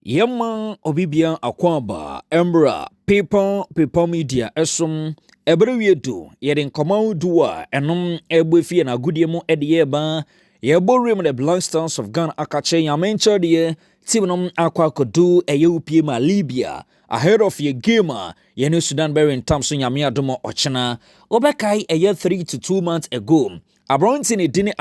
Yama Obibia Akwaba, Embra, Paper Media, Esum, Ebrewedu, Yedin Komau Dua, Enum Ebufi na Gudiemo Edieba, Yeborim the Black Stars of Ghana Akache Yamencha de Timonum Aqua Kodu, Ayupima Libya, ahead of your gamer, Yenu Sudan Berry in Thompson Yamia Domo Ochana, Obekai a year 3 to 2 months ago. Abrontin Dede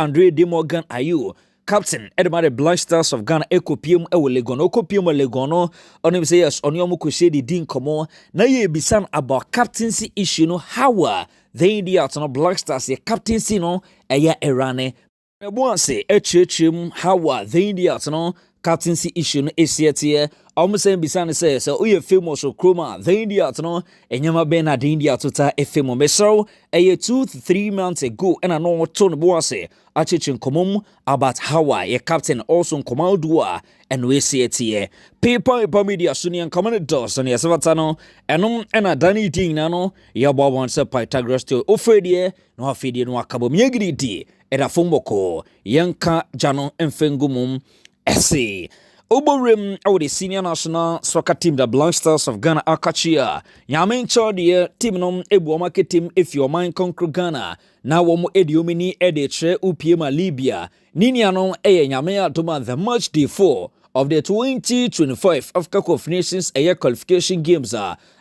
Ayew, Captain Edmare Black Stars of Ghana Ekopium Legono Kopium Legono on say yes on yomu kushedi din komo na ye bisan about captaincy issue no how they India no Black Stars ye captaincy no eya erane ebo say echechim how they India no captaincy issue no esiete say bisan say oye famous kroma they India no enyama be na the India tota efemo meso eye 2 to 3 months ago and no ton bo say achichin komom about how ye captain also komal dua and we see it here paper media sunian command dos on yesavatano enum ena dani ding nano ya bobon se Pythagoras to ofedie no afedie no akabo miegidi di era fomboko yanka jano enfengumum ese Oborim our the senior national soccer team the Black Stars of Ghana Akachia Yamen Chordia team nom ebu market team if your mind conquer Ghana now womo ediomini editre upiema Libya Niniano Yamea Toma the match day 4 of the 2025 Africa Cup of Nations qualification games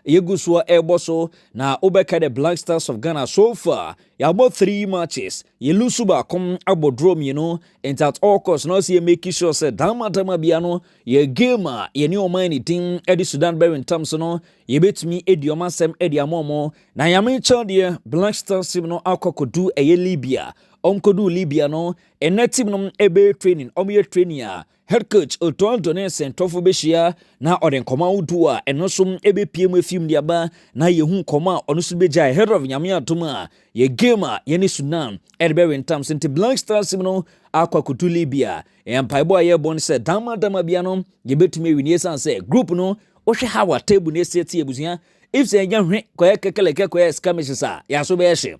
Yeguswa Airboso na Obeka the Black Stars of Ghana so far about 3 matches Yelusuba come abodrom and at all costs no see make sure say dama biano ye gamer ye new mind team Eddie Sudan Berry Thompson ye bet me Edioma Sem Ediamomo na Yamen Chordia Black Stars team no akokodu Libya Kodu Libya no and that team no ebe training training head coach Oton Dones and Tofo Beshia na oden koma udua eno som ebe PM film diaba na ye hu koma ono so beja head of Nyame Atoma ye gamer ye ni Sudan Edberry in terms into Black Stars no akwa kutu Libya and paibo ye bon se dama bia no ye betumi wini san say group no o hwe ha wa table ne set ebusia if say nya hwe koye kekeleke koye skamishes ya so be hye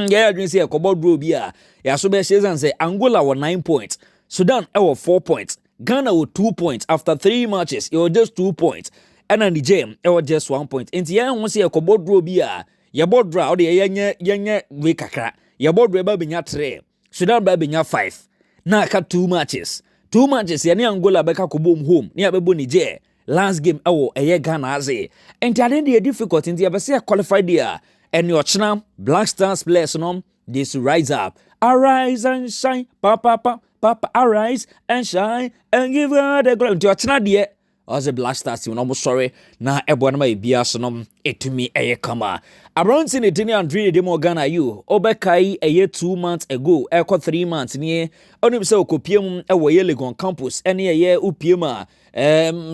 yeah adwin say kobo draw bia ya so be hye san say Angola won 9 points Sudan 4 points. Ghana with 2 points. After 3 matches, it was just 2 points. And Niger, it was just 1 point. And the other one say a kobo draw bia. Ya board draw the yenye we kakra. Ya board draw binya 3. Sudan ba binya 5. Na ka 2 matches. 2 matches ya ni Angola beka kobo home. Ni abebo Niger. Last game Ghana aze. And the difficult in the abese qualified there. And your china Black Stars players no this rise up. Arise and shine. Papa, arise and shine and give her the glory. To your dear, as a Black Stars, you almost sorry. Na ebwana ma biasonom etumi kama. Around in the Dede Ayew, Obekai a year 2 months ago, 3 months near. Only so copium a Legon campus, any a year upiema.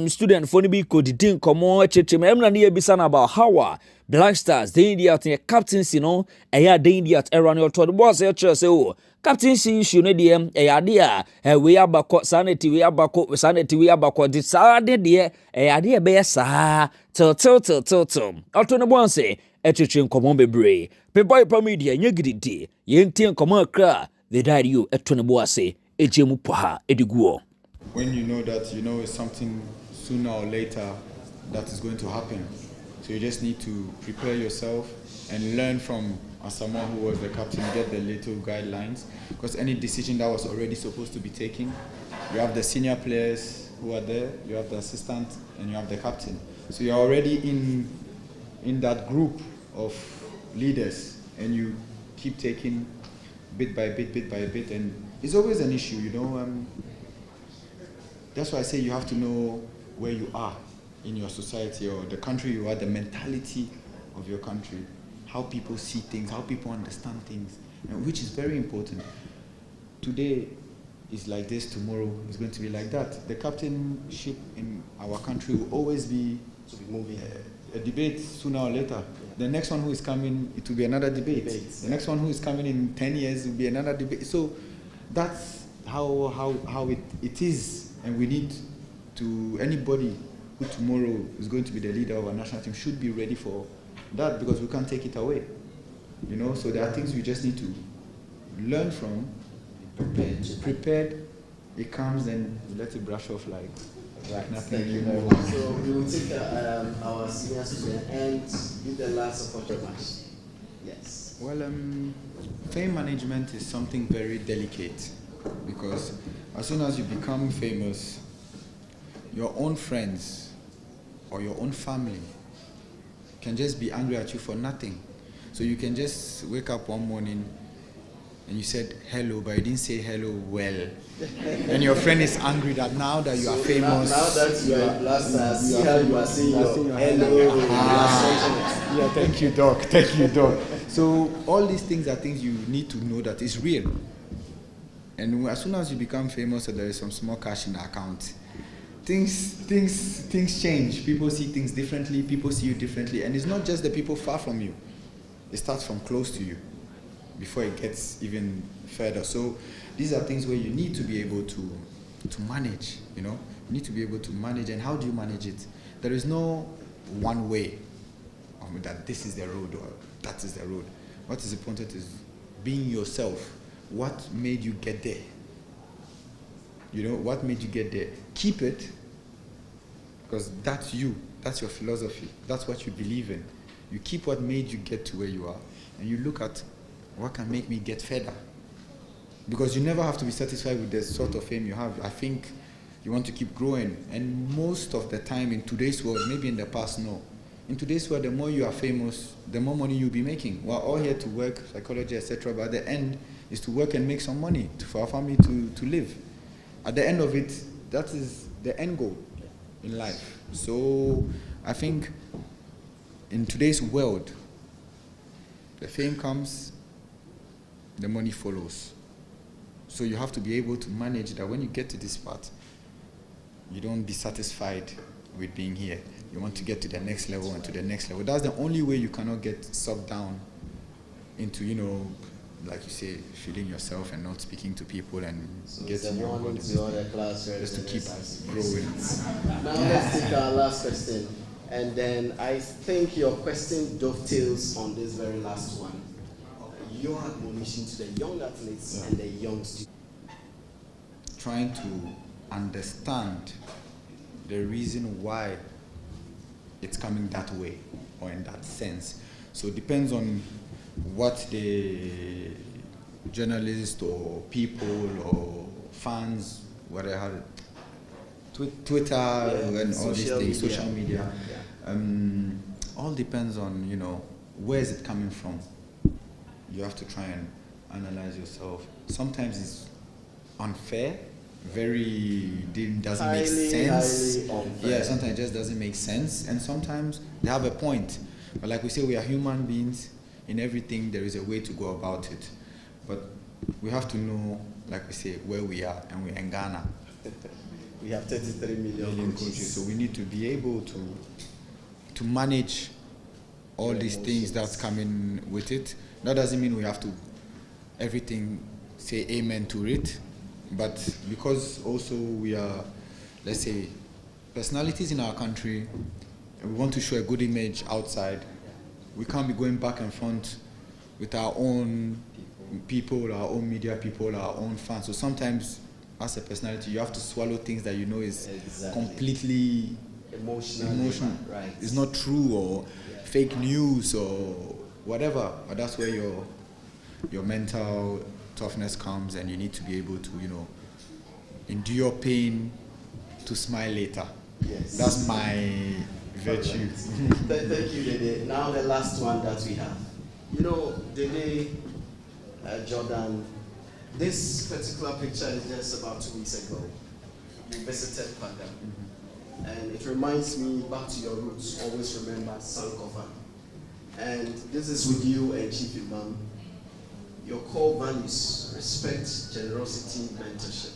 Student for be could didn't come on chim near bisan about how Black Stars, the India captaincy, a year the India around your told was a church. Captaincy issue no dem idea we abako sanity we abako sanity we abako decide de idea be sa till auto no bon say etwetwe nkomo bebre paper media nyegidi yenti nkomo akra the Dede Ayew eto ne bo ase ejemu poha ediguo. When you know that you know it's something sooner or later that is going to happen, so you just need to prepare yourself and learn from as someone who was the captain, get the little guidelines, because any decision that was already supposed to be taken, you have the senior players who are there, you have the assistant, and you have the captain. So you're already in that group of leaders, and you keep taking bit by bit, and it's always an issue, you know. That's why I say you have to know where you are in your society or the country you are, the mentality of your country. How people see things, how people understand things, which is very important. Today is like this, tomorrow is going to be like that. The captainship in our country will always be a debate sooner or later. The next one who is coming, it will be another debate. The next one who is coming in 10 years will be another debate. So that's how it is, and we need to, anybody who tomorrow is going to be the leader of our national team should be ready for that, because we can't take it away. You know, so there are things we just need to learn from, prepared. It comes and we let it brush off like nothing. Thank you very much. So we will take our senior student and give the last opportunity. Yes. Well, fame management is something very delicate, because as soon as you become famous, your own friends or your own family can just be angry at you for nothing. So you can just wake up one morning and you said hello, but you didn't say hello well. And your friend is angry that now that you are famous. Now that you are a blaster, see how you are saying your hello. Yeah, thank you, Doc. Thank you, Doc. So all these things are things you need to know that is real. And as soon as you become famous or there is some small cash in the account, things change. People see things differently. People see you differently. And it's not just the people far from you. It starts from close to you before it gets even further. So these are things where you need to be able to manage, you know. You need to be able to manage. And how do you manage it? There is no one way that this is the road or that is the road. What is important is being yourself. What made you get there? You know, what made you get there? Keep it, because that's you. That's your philosophy. That's what you believe in. You keep what made you get to where you are, and you look at what can make me get further. Because you never have to be satisfied with the sort of fame you have. I think you want to keep growing. And most of the time in today's world, maybe in the past, no. In today's world, the more you are famous, the more money you'll be making. We're all here to work, psychology, etc. But at the end is to work and make some money for our family to live. At the end of it, that is the end goal in life. So I think in today's world, the fame comes, the money follows. So you have to be able to manage that. When you get to this part, you don't be satisfied with being here. You want to get to the next level and to the next level. That's the only way you cannot get sucked down into, you know, like you say, feeling yourself and not speaking to people and so getting your body just to keep growing. Now let's take our last question. And then I think your question dovetails on this very last one. Your admonition to the young athletes and the young students. Trying to understand the reason why it's coming that way or in that sense. So it depends on what the journalist or people or fans, whatever, Twitter and all these things, social media, all depends on, you know, where is it coming from. You have to try and analyze yourself. Sometimes it's unfair, doesn't make sense. Yeah, sometimes it just doesn't make sense, and sometimes they have a point. But like we say, we are human beings. In everything, there is a way to go about it. But we have to know, like we say, where we are, and we're in Ghana. We have 33 million coaches. So we need to be able to manage all these things that's coming with it. That doesn't mean we have to everything say amen to it, but because also we are, let's say, personalities in our country, and we want to show a good image outside, we can't be going back and front with our own people, our own media people, our own fans. So sometimes, as a personality, you have to swallow things that you know is completely emotional. Right. It's not true, or fake news or whatever. But that's where your mental toughness comes, and you need to be able to, you know, endure pain to smile later. Yes. That's my virtue. Thank you, Dede. Now the last one that we have. You know, Dede, Jordan, this particular picture is just about 2 weeks ago. You visited Padam. And it reminds me back to your roots. Always remember Sankofa. And this is with you and Chief Imam. Your core values: respect, generosity, mentorship.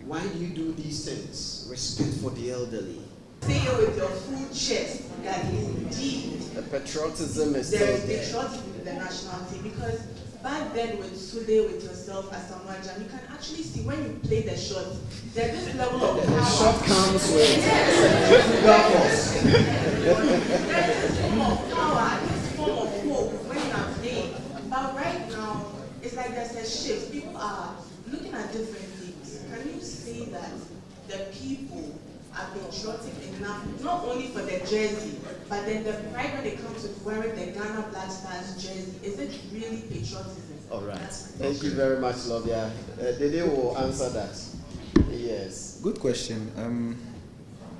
Why do you do these things? Respect for the elderly. Say it with your full chest that indeed the patriotism is there still is patriotism in the national team, because back then with Sude, with yourself as Samaja, you can actually see when you play the shot, there's this level of power. The shot comes with There's this form of power, this form of hope when you are playing. But right now, it's like there's a shift. People are looking at different things. Can you see that the people are patriotic enough, not only for the jersey, but then the pride when it comes to wearing the Ghana Black Stars jersey? Is it really patriotism? All right. Thank you very much, Lovia. Dede will answer that. Yes. Good question.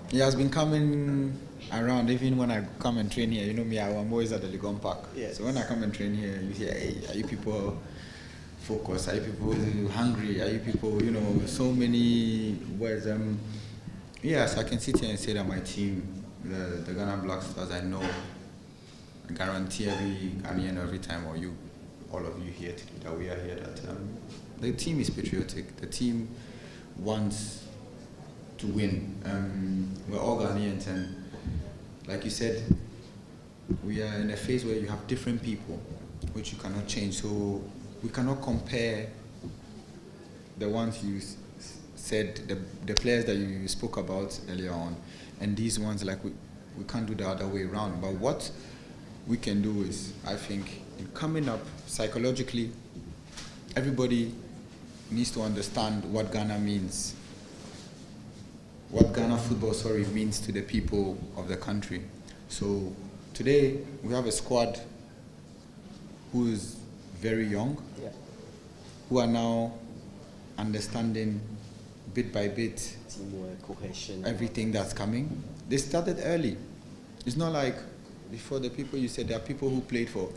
He has been coming around even when I come and train here. You know me, I'm always at the Legon Park. Yes. So when I come and train here, you hear, hey, are you people focused? Are you people hungry? Are you people, you know, so many words. Yes, I can sit here and say that my team, the Ghana Black Stars, I know, I guarantee every time, or you, all of you here today, that we are here, that the team is patriotic. The team wants to win. We're all Ghanaians, and like you said, we are in a phase where you have different people, which you cannot change. So we cannot compare the ones you said, the players that you spoke about earlier on, and these ones, like we can't do the other way around. But what we can do is, I think, in coming up psychologically, everybody needs to understand what Ghana means, what Ghana football, means to the people of the country. So today we have a squad who is very young, who are now understanding bit by bit teamwork, cohesion, everything that's coming. They started early. It's not like before the people you said, there are people who played for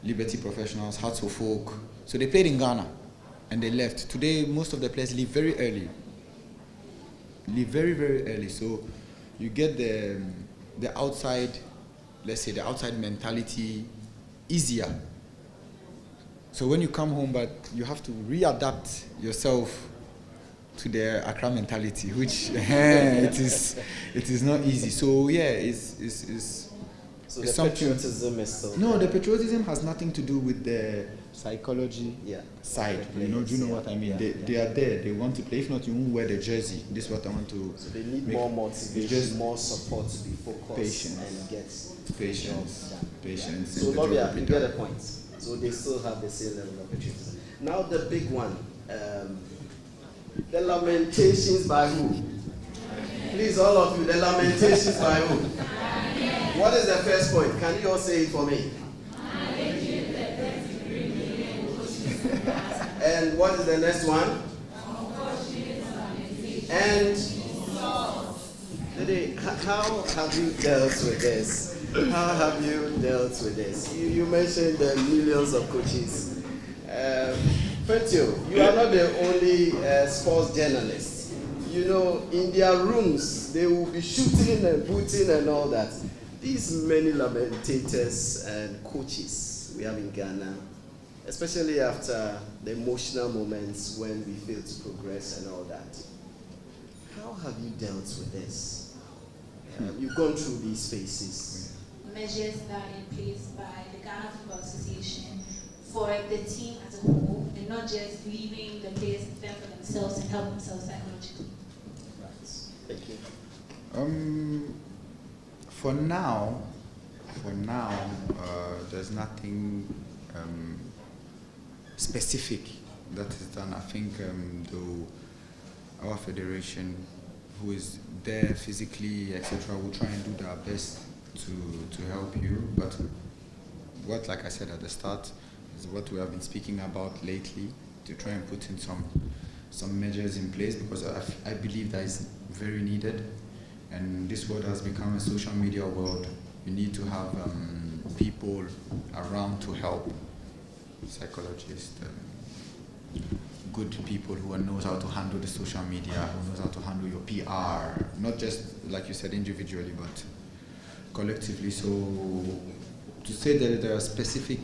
Liberty Professionals, Hearts of Folk. So they played in Ghana and they left. Today, most of the players leave very early. Leave very, very early. So you get the outside, let's say the outside mentality easier. So when you come home, but you have to readapt yourself to the Accra mentality, which it is not easy. So yeah, it's so it's the patriotism is still no, the patriotism has nothing to do with the psychology side. You know, do you know what I mean? They are there. They want to play. If not, you won't wear the jersey. This is what I want to. So they need more motivation, more support to be focused patience and get patience. So Lovia, you get a point. So they still have the same level of patriotism. Now the big one, the lamentations by who? Please, all of you, the lamentations by who? What is the first point? Can you all say it for me? And what is the next one? And Dede, how have you dealt with this? How have you dealt with this? You mentioned the millions of coaches. Petio, you are not the only sports journalist. You know, in their rooms, they will be shooting and booting and all that. These many lamentators and coaches we have in Ghana, especially after the emotional moments when we fail to progress and all that. How have you dealt with this? You've gone through these phases. Measures that are in place by the Ghana Football Association for the team as a whole, and not just leaving the players to fend for themselves and help themselves psychologically. Right. Thank you. For now, there's nothing specific that is done. I think though our federation, who is there physically, etc., will try and do their best to help you. But what, like I said at the start, is what we have been speaking about lately, to try and put in some measures in place, because I believe that is very needed. And this world has become a social media world. You need to have people around to help, psychologists, good people who knows how to handle the social media, who knows how to handle your PR, not just, like you said, individually, but collectively. So to say that there are specific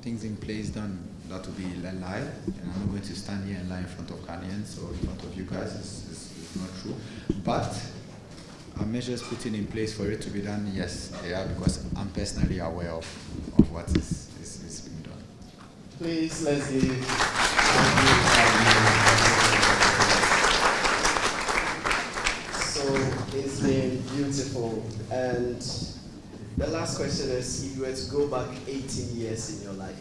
things in place done, that will be a lie, and I'm not going to stand here and lie in front of Ghanaians or in front of you guys. It's not true. But are measures put in place for it to be done? Yes, they are, because I'm personally aware of what is being done. Please, let's give. So it's been beautiful. And the last question is, if you were to go back 18 years in your life,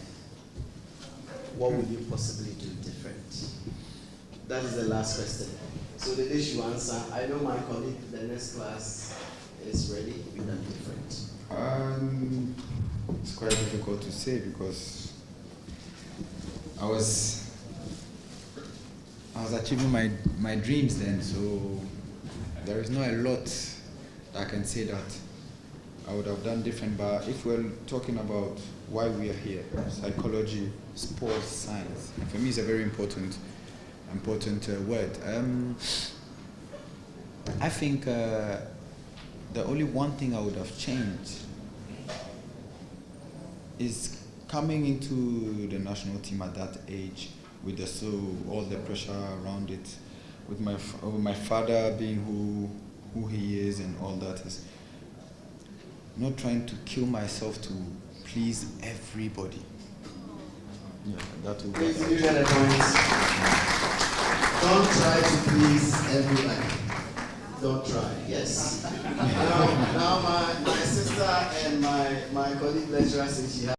what would you possibly do different? That is the last question. So the day you answer, I know my colleague, the next class is ready with that different. It's quite difficult to say because I was achieving my dreams then, so there is not a lot that I can say that I would have done different. But if we're talking about why we are here, psychology, sports, science, for me it's a very important word. I think the only one thing I would have changed is coming into the national team at that age with all the pressure around it, with my father being who he is and all that, is not trying to kill myself to please everybody. Yeah, that will be. Please, you get a point. Don't try to please everybody. Don't try. Yes. Now my sister and my colleague lecturer says she has